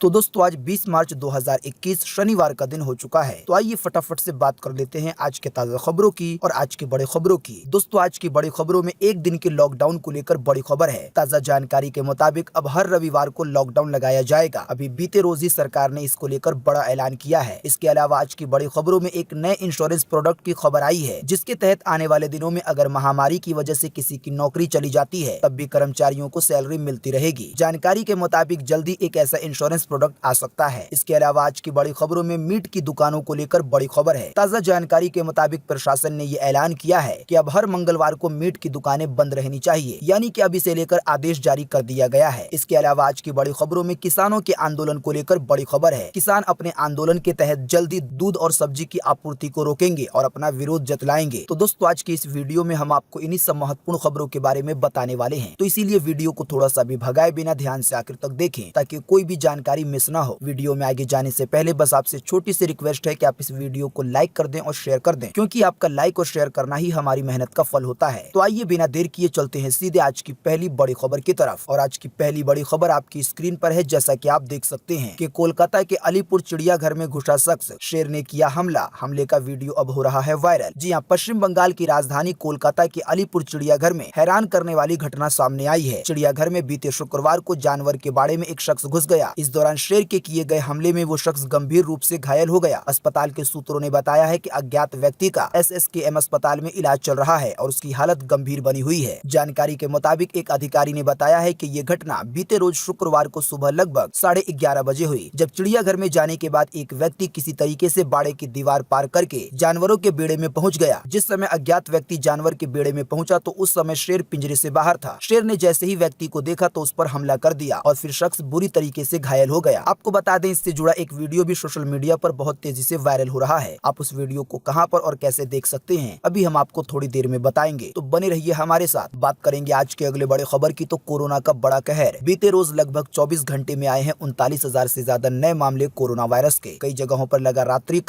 तो दोस्तों आज 20 मार्च 2021 शनिवार का दिन हो चुका है। तो आइए फटाफट से बात कर लेते हैं आज के ताजा खबरों की और आज की बड़ी खबरों की। दोस्तों आज की बड़ी खबरों में एक दिन के लॉकडाउन को लेकर बड़ी खबर है। ताजा जानकारी के मुताबिक अब हर रविवार को लॉकडाउन लगाया जाएगा। अभी बीते रोज ही सरकार ने इसको लेकर बड़ा ऐलान किया है। इसके अलावा आज की बड़ी खबरों में एक नए इंश्योरेंस प्रोडक्ट की खबर आई है, जिसके तहत आने वाले दिनों में अगर महामारी की वजह से किसी की नौकरी चली जाती है तब भी कर्मचारियों को सैलरी मिलती रहेगी। जानकारी के मुताबिक जल्दी एक ऐसा इंश्योरेंस प्रोडक्ट आ सकता है। इसके अलावा आज की बड़ी खबरों में मीट की दुकानों को लेकर बड़ी खबर है। ताजा जानकारी के मुताबिक प्रशासन ने ये ऐलान किया है कि अब हर मंगलवार को मीट की दुकानें बंद रहनी चाहिए, यानी कि अब इसे लेकर आदेश जारी कर दिया गया है। इसके अलावा आज की बड़ी खबरों में किसानों के आंदोलन को लेकर बड़ी खबर है। किसान अपने आंदोलन के तहत जल्दी दूध और सब्जी की आपूर्ति को रोकेंगे और अपना विरोध जतलाएंगे। तो दोस्तों आज की इस वीडियो में हम आपको इन्हीं सब महत्वपूर्ण खबरों के बारे में बताने वाले हैं, तो इसीलिए वीडियो को थोड़ा सा भी भगाए बिना ध्यान से आखिर तक देखें ताकि कोई भी जानकारी मिस ना हो। वीडियो में आगे जाने से पहले बस आपसे छोटी सी रिक्वेस्ट है कि आप इस वीडियो को लाइक कर दें और शेयर कर दें, क्योंकि आपका लाइक और शेयर करना ही हमारी मेहनत का फल होता है। तो आइए बिना देर किए चलते हैं सीधे आज की पहली बड़ी खबर की तरफ। और आज की पहली बड़ी खबर आपकी स्क्रीन पर है। जैसा कि आप देख सकते हैं कि कोलकाता के अलीपुर चिड़ियाघर में घुसा शख्स, शेर ने किया हमला। हमले का वीडियो अब हो रहा है वायरल। जी हाँ, पश्चिम बंगाल की राजधानी कोलकाता के अलीपुर चिड़ियाघर में हैरान करने वाली घटना सामने आई है। चिड़ियाघर में बीते शुक्रवार को जानवर के बाड़े में एक शख्स घुस गया। इस दौरान शेर के किए गए हमले में वो शख्स गंभीर रूप से घायल हो गया। अस्पताल के सूत्रों ने बताया है कि अज्ञात व्यक्ति का SSKM अस्पताल में इलाज चल रहा है और उसकी हालत गंभीर बनी हुई है। जानकारी के मुताबिक एक अधिकारी ने बताया है कि ये घटना बीते रोज शुक्रवार को सुबह लगभग 11:30 बजे हुई, जब चिड़ियाघर में जाने के बाद एक व्यक्ति किसी तरीके से बाड़े की दीवार पार करके जानवरों के बेड़े में पहुंच गया। जिस समय अज्ञात व्यक्ति जानवर के बेड़े में पहुंचा तो उस समय शेर पिंजरे से बाहर था। शेर ने जैसे ही व्यक्ति को देखा तो उस पर हमला कर दिया और फिर शख्स बुरी तरीके से घायल हो गया। आपको बता दें, इससे जुड़ा एक वीडियो भी सोशल मीडिया पर बहुत तेजी से वायरल हो रहा है। आप उस वीडियो को कहां पर और कैसे देख सकते हैं अभी हम आपको थोड़ी देर में बताएंगे, तो बने रहिए हमारे साथ। बात करेंगे आज के अगले बड़े खबर की, तो कोरोना का बड़ा कहर। बीते रोज लगभग 24 घंटे में आए हैं 39,000 से ज्यादा नए मामले कोरोना वायरस के। कई जगहों पर लगा रात्रि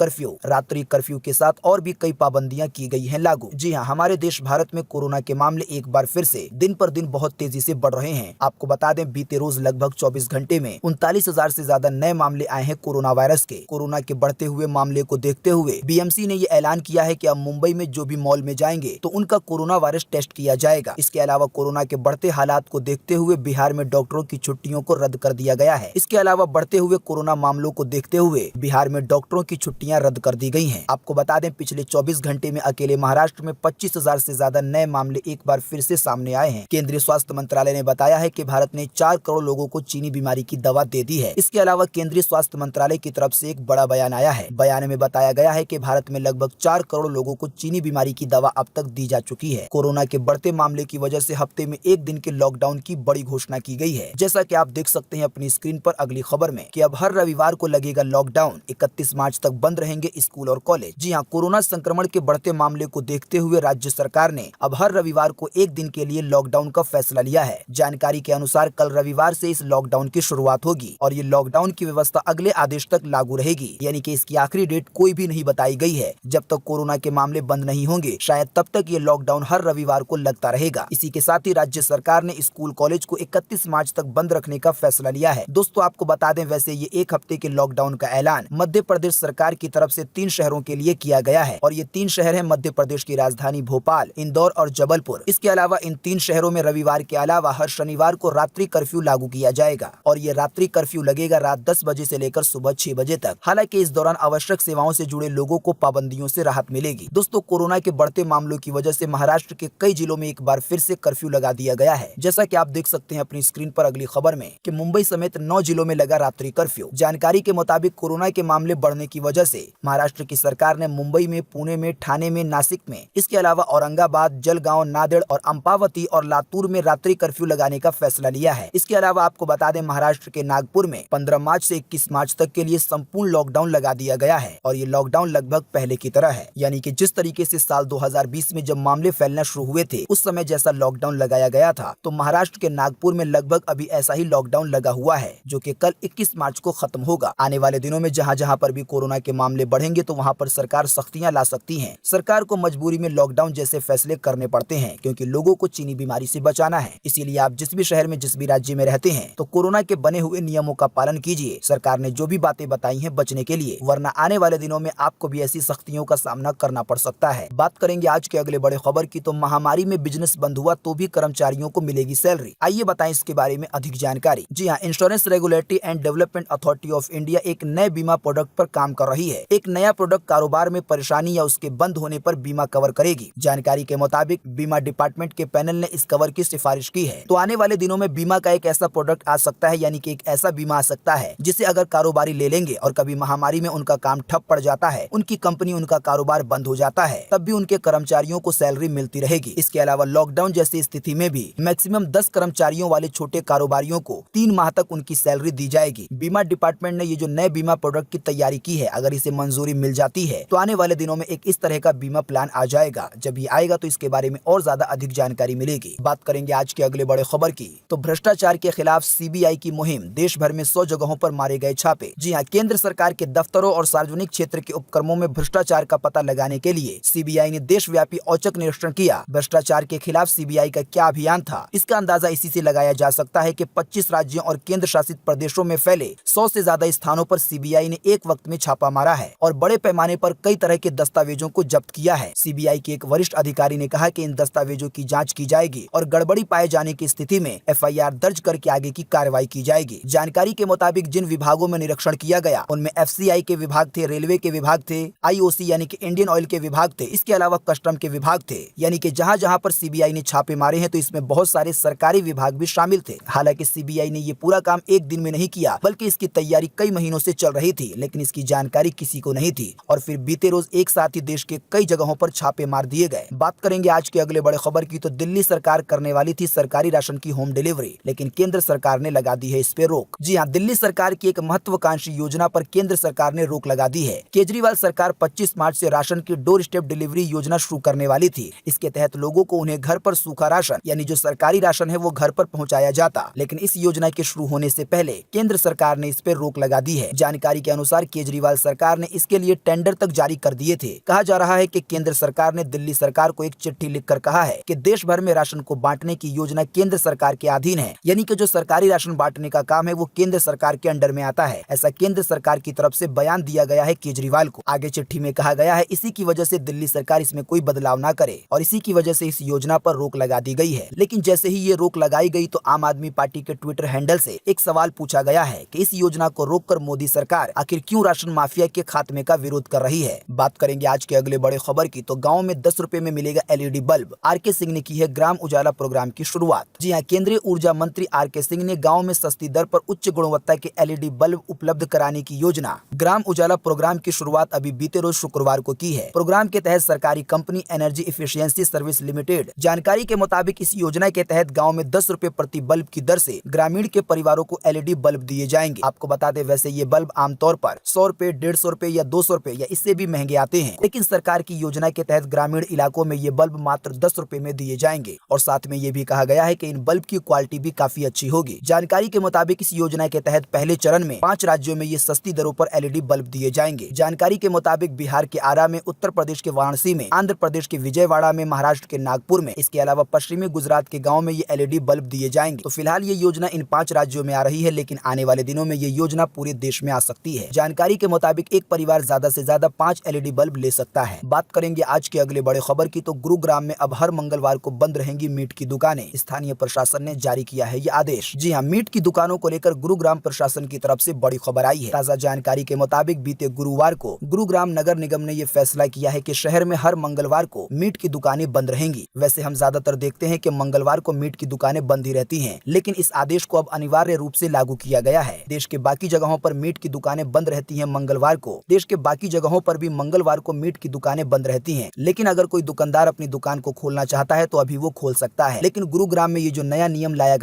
कर्फ्यू के साथ और भी कई पाबंदियां की गई हैं लागू। जी हाँ, हमारे देश भारत में कोरोना के मामले एक बार फिर से दिन पर दिन बहुत तेजी से बढ़ रहे हैं। आपको बता दें, बीते रोज लगभग 24 घंटे में 39,000 से ज्यादा नए मामले आए हैं कोरोना वायरस के। कोरोना के बढ़ते हुए मामले को देखते हुए BMC ने ये ऐलान किया है कि अब मुंबई में जो भी मॉल में जाएंगे तो उनका कोरोना वायरस टेस्ट किया जाएगा। इसके अलावा कोरोना के बढ़ते हालात को देखते हुए बिहार में डॉक्टरों की छुट्टियों को रद्द कर दिया गया है। इसके अलावा बढ़ते हुए कोरोना मामलों को देखते हुए बिहार में डॉक्टरों की छुट्टियां रद्द कर दी गई हैं। आपको बता दें, पिछले 24 घंटे में अकेले महाराष्ट्र में 25,000 से ज्यादा नए मामले एक बार फिर से सामने आए हैं। केंद्रीय स्वास्थ्य मंत्रालय ने बताया है कि भारत ने 4 करोड़ लोगों को चीनी बीमारी की दवा दे दी है। इसके अलावा केंद्रीय स्वास्थ्य मंत्रालय की तरफ से एक बड़ा बयान आया है। बयान में बताया गया है कि भारत में लगभग 4 करोड़ लोगों को चीनी बीमारी की दवा अब तक दी जा चुकी है। कोरोना के बढ़ते मामले की वजह से हफ्ते में एक दिन के लॉकडाउन की बड़ी घोषणा की गई है। जैसा कि आप देख सकते हैं अपनी स्क्रीन पर अगली खबर में कि अब हर रविवार को लगेगा लॉकडाउन। 31 मार्च तक बंद रहेंगे स्कूल और कॉलेज। जी हाँ, कोरोना संक्रमण के बढ़ते मामले को देखते हुए राज्य सरकार ने अब हर रविवार को एक दिन के लिए लॉकडाउन का फैसला लिया है। जानकारी के अनुसार कल रविवार से इस लॉकडाउन की शुरुआत होगी और ये लॉकडाउन की व्यवस्था अगले आदेश तक लागू रहेगी, यानी कि इसकी आखिरी डेट कोई भी नहीं बताई गई है। जब तक कोरोना के मामले बंद नहीं होंगे शायद तब तक ये लॉकडाउन हर रविवार को लगता रहेगा। इसी के साथ ही राज्य सरकार ने स्कूल कॉलेज को 31 मार्च तक बंद रखने का फैसला लिया है। दोस्तों आपको बता दें, वैसे ये एक हफ्ते के लॉकडाउन का ऐलान मध्य प्रदेश सरकार की तरफ से 3 शहरों के लिए किया गया है और ये 3 शहर है मध्य प्रदेश की राजधानी भोपाल, इंदौर और जबलपुर। इसके अलावा इन 3 शहरों में रविवार के अलावा हर शनिवार को रात्रि कर्फ्यू लागू किया जाएगा और ये रात्रि कर्फ्यू लगेगा रात 10 बजे से लेकर सुबह 6 बजे तक। हालांकि इस दौरान आवश्यक सेवाओं से जुड़े लोगों को पाबंदियों से राहत मिलेगी। दोस्तों कोरोना के बढ़ते मामलों की वजह से महाराष्ट्र के कई जिलों में एक बार फिर से कर्फ्यू लगा दिया गया है। जैसा कि आप देख सकते हैं अपनी स्क्रीन पर अगली खबर में कि मुंबई समेत 9 जिलों में लगा रात्रि कर्फ्यू। जानकारी के मुताबिक कोरोना के मामले बढ़ने की वजह से महाराष्ट्र की सरकार ने मुंबई में, पुणे में, ठाणे में, नासिक में, इसके अलावा औरंगाबाद, जलगांव, नांदेड़ और अम्पावती और लातूर में रात्रि कर्फ्यू लगाने का फैसला लिया है। इसके अलावा आपको बता दें, महाराष्ट्र के नागपुर में 15 मार्च से 21 मार्च तक के लिए संपूर्ण लॉकडाउन लगा दिया गया है और ये लॉकडाउन लगभग पहले की तरह है, यानी कि जिस तरीके से साल 2020 में जब मामले फैलना शुरू हुए थे उस समय जैसा लॉकडाउन लगाया गया था, तो महाराष्ट्र के नागपुर में लगभग अभी ऐसा ही लॉकडाउन लगा हुआ है, जो कि कल 21 मार्च को खत्म होगा। आने वाले दिनों में जहां जहां पर भी कोरोना के मामले बढ़ेंगे तो वहां पर सरकार सख्तियां ला सकती है। सरकार को मजबूरी में लॉकडाउन जैसे फैसले करने पड़ते हैं क्योंकि लोगों को चीनी बीमारी से बचाना है। इसीलिए आप जिस भी शहर में, जिस भी राज्य में रहते हैं, तो कोरोना के बने हुए नियमों का पालन कीजिए। सरकार ने जो भी बातें बताई हैं बचने के लिए, वरना आने वाले दिनों में आपको भी ऐसी सख्तियों का सामना करना पड़ सकता है। बात करेंगे आज के अगले बड़े खबर की, तो महामारी में बिजनेस बंद हुआ तो भी कर्मचारियों को मिलेगी सैलरी। आइए बताएं इसके बारे में अधिक जानकारी। जी हाँ, insurance regulatory and development authority of India एक नए बीमा प्रोडक्ट पर काम कर रही है। एक नया प्रोडक्ट कारोबार में परेशानी या उसके बंद होने पर बीमा कवर करेगी। जानकारी के मुताबिक बीमा डिपार्टमेंट के पैनल ने इस कवर की सिफारिश की है। तो आने वाले दिनों में बीमा का एक ऐसा प्रोडक्ट आ सकता है, यानी कि एक ऐसा बीमा आ सकता है जिसे अगर कारोबारी ले लेंगे और कभी महामारी में उनका काम ठप पड़ जाता है, उनकी कंपनी, उनका कारोबार बंद हो जाता है, तब भी उनके कर्मचारियों को सैलरी मिलती रहेगी। इसके अलावा लॉकडाउन जैसी स्थिति में भी मैक्सिमम 10 कर्मचारियों वाले छोटे कारोबारियों को 3 माह तक उनकी सैलरी दी जाएगी। बीमा डिपार्टमेंट ने ये जो नए बीमा प्रोडक्ट की तैयारी की है, अगर इसे मंजूरी मिल जाती है तो आने वाले दिनों में एक इस तरह का बीमा प्लान आ जाएगा। जब ये आएगा तो इसके बारे में और ज्यादा अधिक जानकारी मिलेगी। बात करेंगे आज के अगले बड़े खबर की, तो भ्रष्टाचार के खिलाफ सीबीआई की मुहिम, देश भर में 100 जगहों पर मारे गए छापे। जी हाँ, केंद्र सरकार के दफ्तरों और सार्वजनिक क्षेत्र के उपक्रमों में भ्रष्टाचार का पता लगाने के लिए सीबीआई ने देशव्यापी औचक निरीक्षण किया। भ्रष्टाचार के खिलाफ सीबीआई का क्या अभियान था, इसका अंदाजा इसी से लगाया जा सकता है कि 25 राज्यों और केंद्र शासित प्रदेशों में फैले 100 से ज्यादा स्थानों पर सीबीआई ने एक वक्त में छापा मारा है और बड़े पैमाने पर कई तरह के दस्तावेजों को जब्त किया है। सीबीआई के एक वरिष्ठ अधिकारी ने कहा कि इन दस्तावेजों की जांच की जाएगी और गड़बड़ी पाए जाने की स्थिति में एफआईआर दर्ज करके आगे की कार्रवाई की जाएगी। जानकारी के मुताबिक जिन विभागों में निरीक्षण किया गया उनमें एफसीआई के विभाग थे, रेलवे के विभाग थे, आईओसी यानी कि इंडियन ऑयल के विभाग थे, इसके अलावा कस्टम के विभाग थे। यानी कि जहां जहां पर सीबीआई ने छापे मारे हैं तो इसमें बहुत सारे सरकारी विभाग भी शामिल थे। हालांकि सीबीआई ने ये पूरा काम एक दिन में नहीं किया, बल्कि इसकी तैयारी कई महीनों से चल रही थी, लेकिन इसकी जानकारी किसी को नहीं थी और फिर बीते रोज एक साथ ही देश के कई जगहों पर छापे मार दिए गए। बात करेंगे आज के अगले बड़े खबर की, तो दिल्ली सरकार करने वाली थी सरकारी राशन की होम डिलीवरी, लेकिन केंद्र सरकार ने लगा दी है इस पे रोक। जी हाँ, दिल्ली सरकार की एक महत्वाकांक्षी योजना पर केंद्र सरकार ने रोक लगा दी है। केजरीवाल सरकार 25 मार्च से राशन की डोर स्टेप डिलीवरी योजना शुरू करने वाली थी। इसके तहत लोगों को उन्हें घर पर सूखा राशन यानी जो सरकारी राशन है वो घर पर पहुंचाया जाता, लेकिन इस योजना के शुरू होने से पहले केंद्र सरकार ने इस पर रोक लगा दी है। जानकारी के अनुसार केजरीवाल सरकार ने इसके लिए टेंडर तक जारी कर दिए थे। कहा जा रहा है कि केंद्र सरकार ने दिल्ली सरकार को एक चिट्ठी लिखकर कहा है कि देश भर में राशन को बांटने की योजना केंद्र सरकार के अधीन है, यानी कि जो सरकारी राशन बांटने का काम है वो केंद्र सरकार के अंडर में आता है। ऐसा केंद्र सरकार की तरफ से बयान दिया गया है केजरीवाल को। आगे चिट्ठी में कहा गया है इसी की वजह से दिल्ली सरकार इसमें कोई बदलाव ना करे और इसी की वजह से इस योजना पर रोक लगा दी गई है। लेकिन जैसे ही ये रोक लगाई गई तो आम आदमी पार्टी के ट्विटर हैंडल से एक सवाल पूछा गया है कि इस योजना को रोककर मोदी सरकार आखिर क्यों राशन माफिया के खात्मे का विरोध कर रही है। बात करेंगे आज के अगले बड़े खबर की, तो गाँव में 10 रुपए में मिलेगा एलईडी बल्ब। आरके सिंह ने की है ग्राम उजाला प्रोग्राम की शुरुआत। जी हाँ, केंद्रीय ऊर्जा मंत्री आरके सिंह ने गाँव में सस्ती दर पर उच्च गुणवत्ता के एलईडी बल्ब उपलब्ध कराने की योजना ग्राम उजाला प्रोग्राम की शुरुआत अभी बीते रोज शुक्रवार को की है। प्रोग्राम के तहत सरकारी company energy efficiency service limited जानकारी के मुताबिक इस योजना के तहत गांव में 10 रुपए प्रति बल्ब की दर से ग्रामीण के परिवारों को एलईडी बल्ब दिए जाएंगे। आपको बता दें वैसे ये बल्ब आमतौर पर 100 रुपए, 150 रुपए या 200 रुपए या इससे भी महंगे आते हैं, लेकिन सरकार की योजना के तहत ग्रामीण इलाकों में ये बल्ब मात्र 10 रुपए में दिए जाएंगे और साथ में ये भी कहा गया है कि इन बल्ब की क्वालिटी भी काफी अच्छी होगी। जानकारी के मुताबिक इस योजना के तहत पहले चरण में 5 राज्यों में ये सस्ती दरों पर एलईडी बल्ब दिए जाएंगे। जानकारी के मुताबिक बिहार के आरा में, उत्तर प्रदेश के वाराणसी में, आंध्र प्रदेश के विजयवाड़ा में, महाराष्ट्र के नागपुर में, इसके अलावा पश्चिमी गुजरात के गाँव में ये एलईडी बल्ब दिए जाएंगे। तो फिलहाल ये योजना इन 5 राज्यों में आ रही है, लेकिन आने वाले दिनों में ये योजना पूरे देश में आ सकती है। जानकारी के मुताबिक एक परिवार ज्यादा से ज्यादा 5 एलईडी बल्ब ले सकता है। बात करेंगे आज के अगले बड़े खबर की, तो गुरुग्राम में अब हर मंगलवार को बंद रहेंगी मीट की दुकानें। स्थानीय प्रशासन ने जारी किया है ये आदेश। जी हाँ, मीट की दुकानों को लेकर गुरुग्राम प्रशासन की तरफ से बड़ी खबर आई है। ताजा जानकारी के मुताबिक बीते गुरुवार को गुरुग्राम नगर निगम ने ये फैसला किया है कि शहर में हर मंगलवार को मीट की दुकानें बंद रहेंगी। वैसे हम ज्यादातर देखते हैं कि मंगलवार को मीट की दुकानें बंद ही रहती हैं, लेकिन इस आदेश को अब अनिवार्य रूप से लागू किया गया है। देश के बाकी जगहों पर मीट की दुकानें बंद रहती हैं मंगलवार को। देश के बाकी जगहों पर भी मंगलवार को मीट की दुकानें बंद रहती हैं, लेकिन अगर कोई दुकानदार अपनी दुकान को खोलना चाहता है तो अभी वो खोल सकता है। लेकिन गुरुग्राम में ये जो नया नियम लाया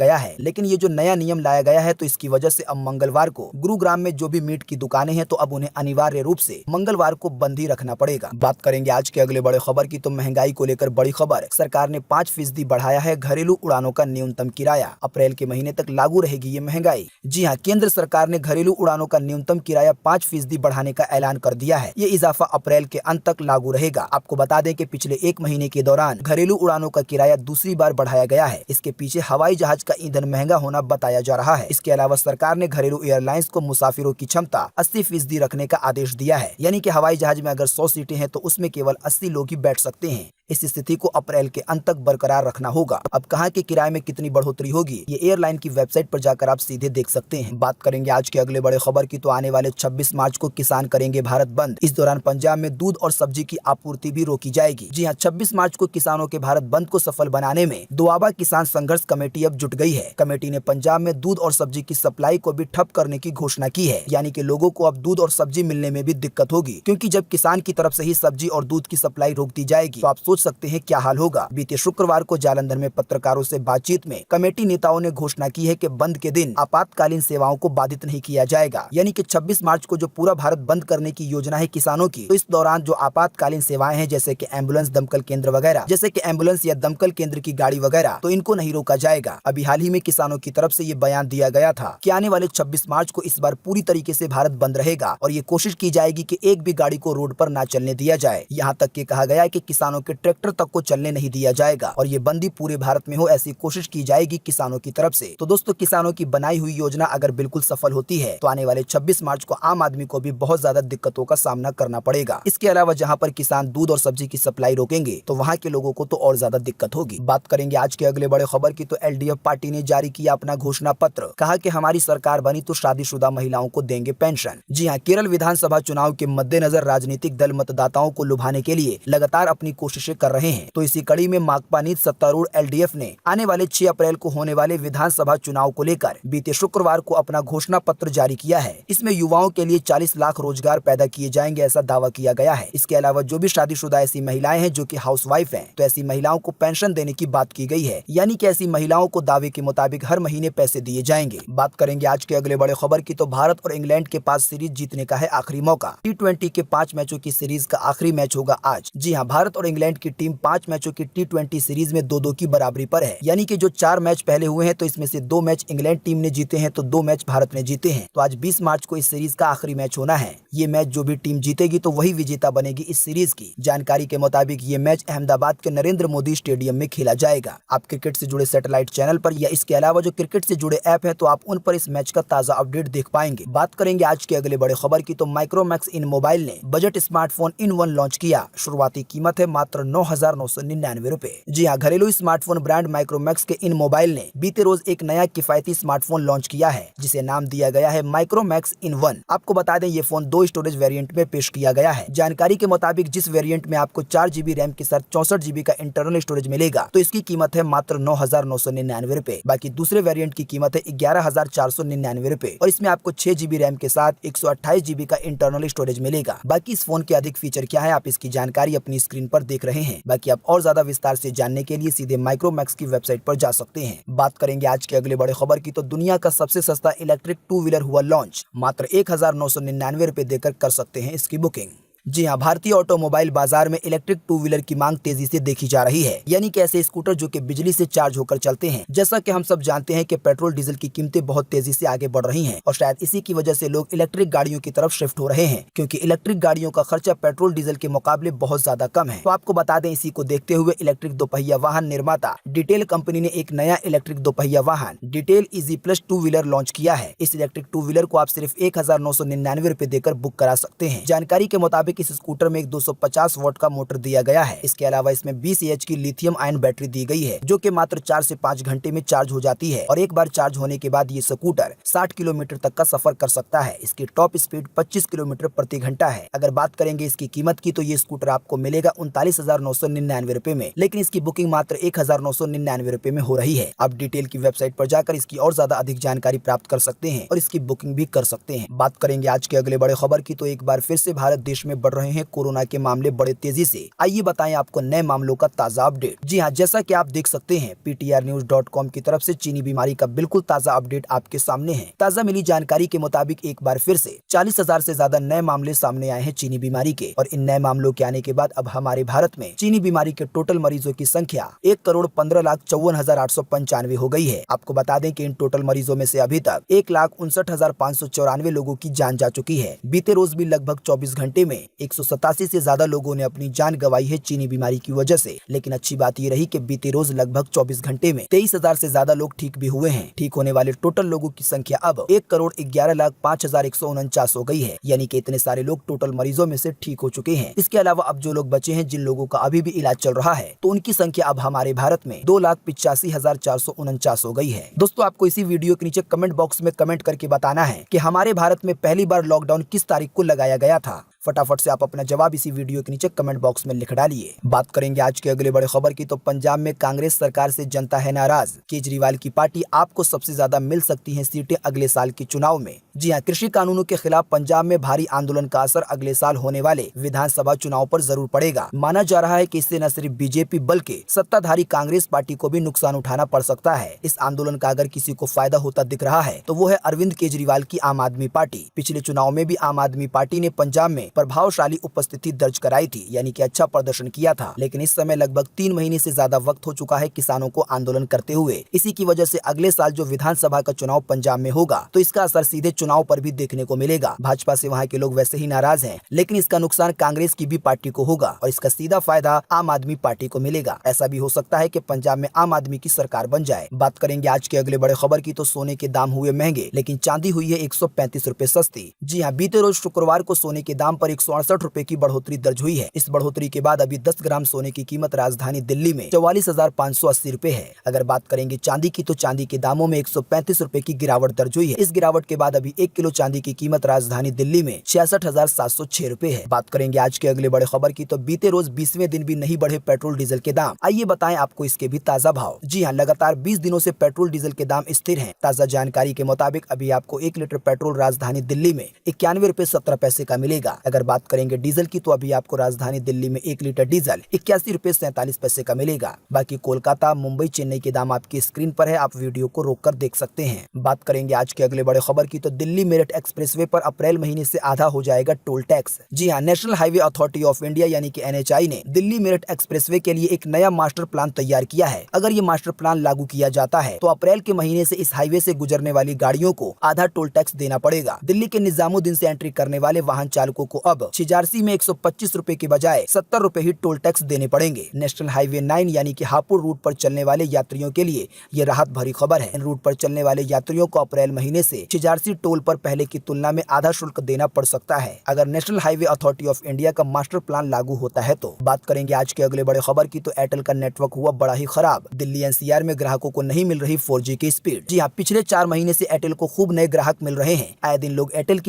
गया है तो इसकी वजह से अब मंगलवार को गुरुग्राम में जो भी मीट की दुकानें हैं तो अब उन्हें अनिवार्य रूप से मंगलवार को बंद ही रखना पड़ेगा। बात करेंगे आज के अगले बड़े खबर की, तो महंगाई को लेकर बड़ी खबर। सरकार ने 5% बढ़ाया है घरेलू उड़ानों का न्यूनतम किराया। अप्रैल के महीने तक लागू रहेगी ये महंगाई। जी हाँ, केंद्र सरकार ने घरेलू उड़ानों का न्यूनतम किराया 5% बढ़ाने का ऐलान कर दिया है। ये इजाफा अप्रैल के अंत तक लागू रहेगा। आपको बता दें कि पिछले 1 महीने के दौरान घरेलू उड़ानों का किराया दूसरी बार बढ़ाया गया है। इसके पीछे हवाई जहाज का ईंधन महंगा होना बताया जा रहा है। इसके अलावा सरकार ने घरेलू एयरलाइंस को मुसाफिरों की क्षमता 80% रखने का आदेश दिया है। यानी कि हवाई जहाज में अगर 100 सीटें हैं तो उसमें केवल 80 लोग ही बैठ सकते हैं। इस स्थिति को अप्रैल के अंत तक बरकरार रखना होगा। अब कहां के किराए में कितनी बढ़ोतरी होगी ये एयरलाइन की वेबसाइट पर जाकर आप सीधे देख सकते हैं। बात करेंगे आज के अगले बड़े खबर की तो आने वाले 26 मार्च को किसान करेंगे भारत बंद। इस दौरान पंजाब में दूध और सब्जी की आपूर्ति भी रोकी जाएगी। जी हां, 26 मार्च को किसानों के भारत बंद को सफल बनाने में दोआबा किसान संघर्ष कमेटी अब जुट गई है। कमेटी ने पंजाब में दूध और सब्जी की सप्लाई को भी ठप करने की घोषणा की है। यानी कि लोगों को अब दूध और सब्जी मिलने में भी दिक्कत होगी, क्योंकि जब किसान की तरफ से ही सब्जी और दूध की सप्लाई रोक दी जाएगी तो आप सोच सकते हैं क्या हाल होगा। बीते शुक्रवार को जालंधर में पत्रकारों से बातचीत में कमेटी नेताओं ने घोषणा की है कि बंद के दिन आपातकालीन सेवाओं को बाधित नहीं किया जाएगा। यानी कि 26 मार्च को जो पूरा भारत बंद करने की योजना है किसानों की, तो इस दौरान जो आपातकालीन सेवाएं हैं जैसे कि एम्बुलेंस, दमकल केंद्र वगैरह, जैसे कि एम्बुलेंस या दमकल केंद्र की गाड़ी वगैरह, तो इनको नहीं रोका जाएगा। अभी हाल ही में किसानों की तरफ से ये बयान दिया गया था कि आने वाले 26 मार्च को इस बार पूरी तरीके से भारत बंद रहेगा और ये कोशिश की जाएगी कि एक भी गाड़ी को रोड पर ना चलने दिया जाए। यहाँ तक कि कहा गया है कि किसानों के ट्रैक्टर तक को चलने नहीं दिया जाएगा और ये बंदी पूरे भारत में हो ऐसी कोशिश की जाएगी किसानों की तरफ से। तो दोस्तों, किसानों की बनाई हुई योजना अगर बिल्कुल सफल होती है तो आने वाले 26 मार्च को आम आदमी को भी बहुत ज्यादा दिक्कतों का सामना करना पड़ेगा। इसके अलावा जहाँ पर किसान दूध और सब्जी की सप्लाई रोकेंगे तो वहाँ के लोगों को तो और ज्यादा दिक्कत होगी। बात करेंगे आज के अगले बड़े खबर की तो एलडीएफ पार्टी ने जारी किया अपना घोषणा पत्र। कहा कि हमारी सरकार बनी तो शादीशुदा महिलाओं को देंगे पेंशन। जी हाँ, केरल विधानसभा चुनाव के मद्देनजर राजनीतिक दल मतदाताओं को लुभाने के लिए लगातार अपनी कोशिशें कर रहे हैं। तो इसी कड़ी में माकपा नीत सत्तारूढ़ एलडीएफ ने आने वाले 6 अप्रैल को होने वाले विधानसभा चुनाव को लेकर बीते शुक्रवार को अपना घोषणा पत्र जारी किया है। इसमें युवाओं के लिए 40 लाख रोजगार पैदा किए जाएंगे ऐसा दावा किया गया है। इसके अलावा जो भी शादीशुदा ऐसी महिलाएं हैं जो कि हाउसवाइफ हैं, तो ऐसी महिलाओं को पेंशन देने की बात की गई है। यानी कि ऐसी महिलाओं को दावे के मुताबिक हर महीने पैसे दिए जाएंगे। बात करेंगे आज के अगले बड़े खबर की तो भारत और इंग्लैंड के पास सीरीज जीतने का है आखिरी मौका। T20 के 5 मैचों की सीरीज का आखिरी मैच होगा आज। जी हाँ, भारत और इंग्लैंड की टीम 5 मैचों की T20 सीरीज में 2-2 की बराबरी पर है। यानी कि जो 4 मैच पहले हुए हैं तो इसमें से 2 मैच इंग्लैंड टीम ने जीते हैं तो 2 मैच भारत ने जीते हैं। तो आज 20 मार्च को इस सीरीज का आखिरी मैच होना है। ये मैच जो भी टीम जीतेगी तो वही विजेता बनेगी इस सीरीज की। जानकारी के मुताबिक ये मैच अहमदाबाद के नरेंद्र मोदी स्टेडियम में खेला जाएगा। आप क्रिकेट से जुड़े सैटेलाइट चैनल पर या इसके अलावा जो क्रिकेट से जुड़े ऐप है तो आप उन पर इस मैच का ताजा अपडेट देख पाएंगे। बात करेंगे आज के अगले बड़े खबर की तो माइक्रोमैक्स इन मोबाइल ने बजट स्मार्टफोन इन 1 लॉन्च किया। शुरुआती कीमत है मात्र 9,999 रुपए। जी हाँ, घरेलू स्मार्टफोन ब्रांड माइक्रोमैक्स के इन मोबाइल ने बीते रोज एक नया किफायती स्मार्टफोन लॉन्च किया है जिसे नाम दिया गया है माइक्रोमैक्स इन 1। आपको बता दें ये फोन 2 स्टोरेज वेरिएंट में पेश किया गया है। जानकारी के मुताबिक जिस वेरिएंट में आपको 4 GB रैम के साथ 64 GB का इंटरनल स्टोरेज मिलेगा तो इसकी कीमत है मात्र 9,999 रुपए। बाकी दूसरे वेरिएंट की कीमत है 11,499 रुपए और इसमें आपको 6 GB रैम के साथ 128 GB का इंटरनल स्टोरेज मिलेगा। बाकी इस फोन के अधिक फीचर क्या है आप इसकी जानकारी अपनी स्क्रीन पर देख रहे हैं। बाकी आप और ज्यादा विस्तार से जानने के लिए सीधे माइक्रोमैक्स की वेबसाइट पर जा सकते हैं। बात करेंगे आज के अगले बड़े खबर की तो दुनिया का सबसे सस्ता इलेक्ट्रिक 2 व्हीलर हुआ लॉन्च। मात्र 1,999 रुपए देकर कर सकते हैं इसकी बुकिंग। जी हाँ, भारतीय ऑटोमोबाइल बाजार में इलेक्ट्रिक 2 व्हीलर की मांग तेजी से देखी जा रही है। यानी कि ऐसे स्कूटर जो कि बिजली से चार्ज होकर चलते हैं। जैसा कि हम सब जानते हैं कि पेट्रोल डीजल की कीमतें बहुत तेजी से आगे बढ़ रही हैं और शायद इसी की वजह से लोग इलेक्ट्रिक गाड़ियों की तरफ शिफ्ट हो रहे हैं, क्योंकि इलेक्ट्रिक गाड़ियों का खर्चा पेट्रोल डीजल के मुकाबले बहुत ज्यादा कम है। तो आपको बता दें, इसी को देखते हुए इलेक्ट्रिक दोपहिया वाहन निर्माता डिटेल कंपनी ने एक नया इलेक्ट्रिक दोपहिया वाहन detail easy plus 2 wheeler launch किया है। इस इलेक्ट्रिक 2 व्हीलर को आप सिर्फ 1,999 रुपए देकर बुक करा सकते हैं। जानकारी के मुताबिक इस स्कूटर में 250 वॉट का मोटर दिया गया है। इसके अलावा इसमें 20 AH की लिथियम आयन बैटरी दी गई है जो कि मात्र 4 से 5 घंटे में चार्ज हो जाती है और एक बार चार्ज होने के बाद ये स्कूटर 60 किलोमीटर तक का सफर कर सकता है। इसकी टॉप स्पीड 25 किलोमीटर प्रति घंटा है। अगर बात करेंगे इसकी कीमत की तो ये स्कूटर आपको मिलेगा 39,999 रुपए में, लेकिन इसकी बुकिंग मात्र 1,999 रुपए में हो रही है। आप डिटेल की वेबसाइट पर जाकर इसकी और ज्यादा अधिक जानकारी प्राप्त कर सकते हैं और इसकी बुकिंग भी कर सकते हैं। बात करेंगे आज के अगले बड़े खबर की तो एक बार फिर से भारत देश में बढ़ रहे हैं कोरोना के मामले बड़े तेजी से। आइए बताएं आपको नए मामलों का ताजा अपडेट। जी हां, जैसा कि आप देख सकते हैं PTRnews.com की तरफ से चीनी बीमारी का बिल्कुल ताजा अपडेट आपके सामने है। ताजा मिली जानकारी के मुताबिक एक बार फिर से 40,000 से ज्यादा नए मामले सामने आए हैं चीनी बीमारी के और इन नए मामलों के आने के बाद अब हमारे भारत में चीनी बीमारी के टोटल मरीजों की संख्या 1,15,54,595 हो गई है। आपको बता दें कि इन टोटल मरीजों में से अभी तक 1,59,594 लोगों की जान जा चुकी है। बीते रोज भी लगभग 24 घंटे में 187 से ज्यादा लोगों ने अपनी जान गंवाई है चीनी बीमारी की वजह से। लेकिन अच्छी बात ये रही कि बीते रोज लगभग 24 घंटे में 23,000 से ज्यादा लोग ठीक भी हुए हैं। ठीक होने वाले टोटल लोगों की संख्या अब 1,11,05,149 हो गई है, यानी कि इतने सारे लोग टोटल मरीजों में से ठीक हो चुके हैं। इसके अलावा अब जो लोग बचे हैं, जिन लोगों का अभी भी इलाज चल रहा है, तो उनकी संख्या अब हमारे भारत में 2,85,449 हो गई है। दोस्तों, आपको इसी वीडियो के नीचे कमेंट बॉक्स में कमेंट करके बताना है कि हमारे भारत में पहली बार लॉकडाउन किस तारीख को लगाया गया था। फटाफट से आप अपना जवाब इसी वीडियो के नीचे कमेंट बॉक्स में लिख डालिए। बात करेंगे आज के अगले बड़े खबर की, तो पंजाब में कांग्रेस सरकार से जनता है नाराज। केजरीवाल की पार्टी आपको सबसे ज्यादा मिल सकती है सीटें अगले साल के चुनाव में। जी हां, कृषि कानूनों के खिलाफ पंजाब में भारी आंदोलन का असर अगले साल होने वाले विधानसभा चुनाव पर जरूर पड़ेगा। माना जा रहा है कि इससे न सिर्फ बीजेपी बल्कि सत्ताधारी कांग्रेस पार्टी को भी नुकसान उठाना पड़ सकता है। इस आंदोलन का अगर किसी को फायदा होता दिख रहा है तो वो है अरविंद केजरीवाल की आम आदमी पार्टी। पिछले चुनाव में भी आम आदमी पार्टी ने पंजाब में प्रभावशाली उपस्थिति दर्ज कराई थी, यानी कि अच्छा प्रदर्शन किया था। लेकिन इस समय लगभग 3 महीने से ज्यादा वक्त हो चुका है किसानों को आंदोलन करते हुए। इसी की वजह से अगले साल जो विधानसभा का चुनाव पंजाब में होगा, तो इसका असर सीधे चुनाव पर भी देखने को मिलेगा। भाजपा से वहाँ के लोग वैसे ही नाराज हैं, लेकिन इसका नुकसान कांग्रेस की भी पार्टी को होगा और इसका सीधा फायदा आम आदमी पार्टी को मिलेगा। ऐसा भी हो सकता है कि पंजाब में आम आदमी की सरकार बन जाए। बात करेंगे आज के अगले बड़े खबर की, तो सोने के दाम हुए महंगे, लेकिन चांदी हुई है 135 रुपए सस्ती। जी हाँ, बीते रोज शुक्रवार को सोने के दाम पर 168 रुपए की बढ़ोतरी दर्ज हुई है। इस बढ़ोतरी के बाद अभी 10 ग्राम सोने की कीमत राजधानी दिल्ली में 44,580 रुपए है। अगर बात करेंगे चांदी की, तो चांदी के दामों में 135 रुपए की गिरावट दर्ज हुई है। इस गिरावट के बाद अभी 1 किलो चांदी की कीमत राजधानी दिल्ली में 66,706 रुपए है। बात करेंगे आज के अगले बड़े खबर की, तो बीते रोज 20वें दिन भी नहीं बढ़े पेट्रोल डीजल के दाम। आइए बताएं आपको इसके भी ताजा भाव। जी हाँ, लगातार 20 दिनों से पेट्रोल डीजल के दाम स्थिर हैं। ताजा जानकारी के मुताबिक अभी आपको 1 लीटर पेट्रोल राजधानी दिल्ली में 91 रुपए 17 पैसे का मिलेगा। अगर बात करेंगे डीजल की, तो अभी आपको राजधानी दिल्ली में 1 लीटर डीजल 81 रुपए 47 पैसे का मिलेगा। बाकी कोलकाता, मुंबई, चेन्नई के दाम आपकी स्क्रीन पर है, आप वीडियो को रोक कर देख सकते हैं। बात करेंगे आज के अगले बड़े खबर की, तो दिल्ली मेरठ एक्सप्रेसवे पर अप्रैल महीने से आधा हो जाएगा टोल टैक्स। जी हाँ, National Highway Authority of India यानी कि NHAI ने दिल्ली मेरठ एक्सप्रेसवे के लिए एक नया मास्टर प्लान तैयार किया है। अगर ये मास्टर प्लान लागू किया जाता है तो अप्रैल के महीने से इस हाईवे से गुजरने वाली गाड़ियों को आधा टोल टैक्स देना पड़ेगा। दिल्ली के निजामुद्दीन से एंट्री करने वाले वाहन चालकों को अब छिजारसी में 125 रुपए के बजाय 70 रुपए ही टोल टैक्स देने पड़ेंगे। नेशनल हाईवे 9 यानी कि हापुड़ रूट पर चलने वाले यात्रियों के लिए ये राहत भरी खबर है। इन रूट पर चलने वाले यात्रियों को अप्रैल महीने से छिजारसी टोल पर पहले की तुलना में आधा शुल्क देना पड़ सकता है, अगर national Highway Authority of India का मास्टर प्लान लागू होता है तो। बात करेंगे आज के अगले बड़े खबर की, तो एयरटेल का नेटवर्क हुआ बड़ा ही खराब। दिल्ली NCR में ग्राहकों को नहीं मिल रही 4G की स्पीड। जी हाँ, पिछले 4 महीने से एयरटेल को खूब नए ग्राहक मिल रहे हैं। आए दिन लोग एयरटेल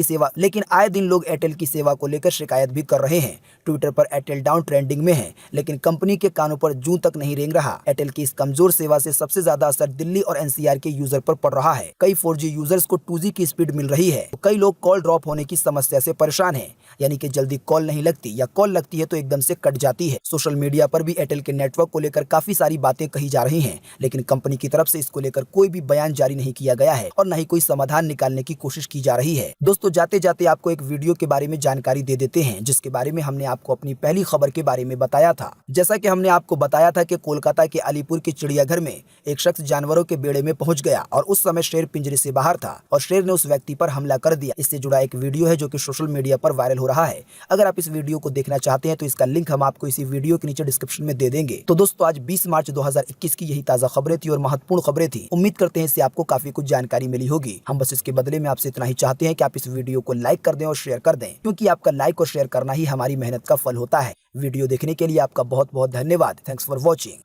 की सेवा को लेकर शिकायत भी कर रहे हैं। ट्विटर पर एयरटेल डाउन ट्रेंडिंग में है, लेकिन कंपनी के कानों पर जूं तक नहीं रेंग रहा। एयरटेल की इस कमजोर सेवा से सबसे ज्यादा असर दिल्ली और NCR के यूजर पर पड़ रहा है। कई 4G यूजर्स को 2G की स्पीड मिल रही है, तो कई लोग कॉल ड्रॉप होने की समस्या से परेशान हैं, यानी कि जल्दी कॉल नहीं लगती या कॉल लगती है तो एकदम से कट जाती है। सोशल मीडिया पर भी एयरटेल के नेटवर्क को लेकर काफी सारी बातें कही जा रही हैं, लेकिन कंपनी की तरफ से इसको लेकर कोई भी बयान जारी नहीं किया गया है और न ही कोई समाधान निकालने की कोशिश की जा रही है। दोस्तों, जाते जाते आपको एक वीडियो के बारे में जानकारी दे देते हैं, जिसके बारे में हमने आपको अपनी पहली खबर के बारे में बताया था। जैसा कि हमने आपको बताया था कि कोलकाता के अलीपुर के चिड़ियाघर में एक शख्स जानवरों के बेड़े में पहुंच गया और उस समय शेर पिंजरे से बाहर था और शेर ने उस व्यक्ति पर हमला कर दिया। इससे जुड़ा एक वीडियो है जो कि सोशल मीडिया पर वायरल हो रहा है। अगर आप इस वीडियो को देखना चाहते हैं तो इसका लिंक हम आपको इसी वीडियो के नीचे डिस्क्रिप्शन में दे देंगे। तो दोस्तों, आज 20 मार्च 2021 की यही ताजा खबरें थी और महत्वपूर्ण खबरें थी। उम्मीद करते हैं इससे आपको काफी कुछ जानकारी मिली होगी। हम बस इसके बदले में आपसे इतना ही चाहते हैं कि आप इस वीडियो को लाइक कर दें और शेयर कर दें, क्योंकि आपका लाइक और शेयर करना ही हमारी मेहनत का फल होता है। वीडियो देखने के लिए आपका बहुत बहुत धन्यवाद। Thanks for watching.